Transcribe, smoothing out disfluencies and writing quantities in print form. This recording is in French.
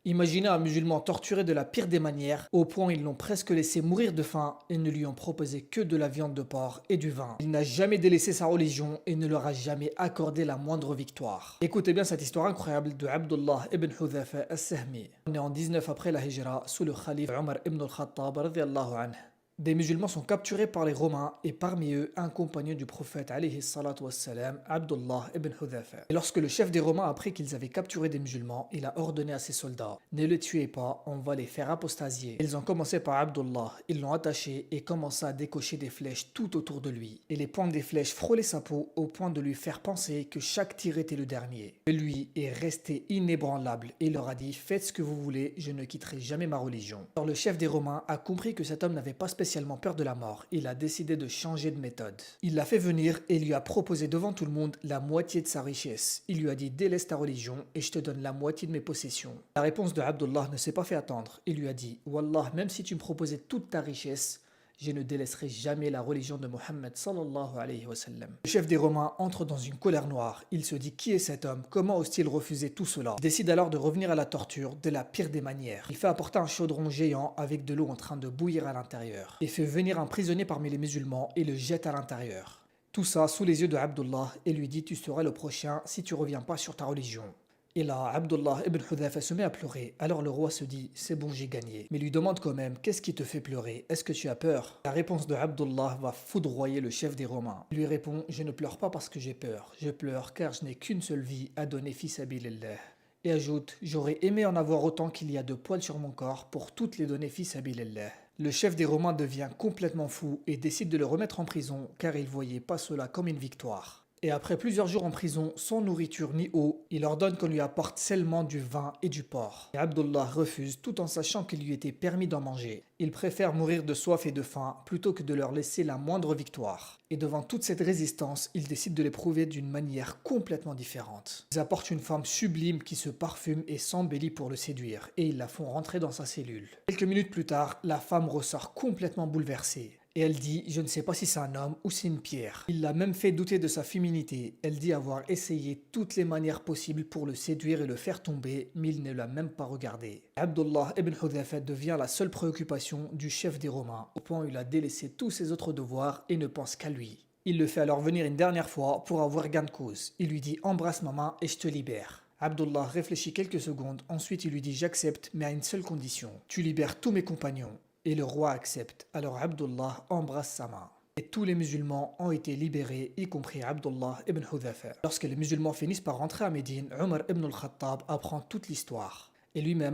Imaginez un musulman torturé de la pire des manières, au point où ils l'ont presque laissé mourir de faim et ne lui ont proposé que de la viande de porc et du vin. Il n'a jamais délaissé sa religion et ne leur a jamais accordé la moindre victoire. Écoutez bien cette histoire incroyable de Abdullah ibn Hudhafa al-Sahmi. On est en 19 après la Hijra, sous le calife Omar ibn al-Khattab radiyallahu anhu. Des musulmans sont capturés par les Romains et parmi eux un compagnon du prophète alayhi salatu wassalam, Abdullah ibn Hudhafa. Et lorsque le chef des Romains a appris qu'ils avaient capturé des musulmans, il a ordonné à ses soldats: ne les tuez pas, on va les faire apostasier. Ils ont commencé par Abdullah, ils l'ont attaché et commencé à décocher des flèches tout autour de lui. Et les pointes des flèches frôlaient sa peau au point de lui faire penser que chaque tir était le dernier. Et lui est resté inébranlable et leur a dit: faites ce que vous voulez, je ne quitterai jamais ma religion. Alors le chef des Romains a compris que cet homme n'avait pas spécialement peur de la mort. Il a décidé de changer de méthode. Il l'a fait venir et lui a proposé devant tout le monde la moitié de sa richesse. Il lui a dit: délaisse ta religion et je te donne la moitié de mes possessions. La réponse de Abdullah ne s'est pas fait attendre. Il lui a dit: Wallah, même si tu me proposais toute ta richesse, je ne délaisserai jamais la religion de Mohammed sallallahu alayhi wa sallam. Le chef des Romains entre dans une colère noire. Il se dit: qui est cet homme? Comment ose-t-il refuser tout cela? Il décide alors de revenir à la torture de la pire des manières. Il fait apporter un chaudron géant avec de l'eau en train de bouillir à l'intérieur. Il fait venir un prisonnier parmi les musulmans et le jette à l'intérieur. Tout ça sous les yeux de Abdullah et lui dit: tu seras le prochain si tu reviens pas sur ta religion. Et là, Abdullah ibn Hudhafa se met à pleurer. Alors le roi se dit: c'est bon, j'ai gagné. Mais lui demande quand même: qu'est-ce qui te fait pleurer? Est-ce que tu as peur? La réponse de Abdullah va foudroyer le chef des Romains. Il lui répond: je ne pleure pas parce que j'ai peur. Je pleure car je n'ai qu'une seule vie à donner fi sabilillah. Et ajoute: j'aurais aimé en avoir autant qu'il y a de poils sur mon corps pour toutes les donner fi sabilillah. Le chef des Romains devient complètement fou et décide de le remettre en prison car il voyait pas cela comme une victoire. Et après plusieurs jours en prison, sans nourriture ni eau, il ordonne qu'on lui apporte seulement du vin et du porc. Et Abdullah refuse tout en sachant qu'il lui était permis d'en manger. Il préfère mourir de soif et de faim plutôt que de leur laisser la moindre victoire. Et devant toute cette résistance, il décide de l'éprouver d'une manière complètement différente. Ils apportent une femme sublime qui se parfume et s'embellit pour le séduire, et ils la font rentrer dans sa cellule. Quelques minutes plus tard, la femme ressort complètement bouleversée. Et elle dit: je ne sais pas si c'est un homme ou c'est une pierre. Il l'a même fait douter de sa féminité. Elle dit avoir essayé toutes les manières possibles pour le séduire et le faire tomber, mais il ne l'a même pas regardé. Abdullah ibn Hudhafa devient la seule préoccupation du chef des Romains, au point où il a délaissé tous ses autres devoirs et ne pense qu'à lui. Il le fait alors venir une dernière fois pour avoir gain de cause. Il lui dit: embrasse ma main et je te libère. Abdullah réfléchit quelques secondes, ensuite il lui dit: j'accepte, mais à une seule condition. Tu libères tous mes compagnons. Et le roi accepte. Alors Abdullah embrasse sa main. Et tous les musulmans ont été libérés, y compris Abdullah ibn Hudhafa. Lorsque les musulmans finissent par rentrer à Médine, Omar ibn al-Khattab apprend toute l'histoire. Et lui-même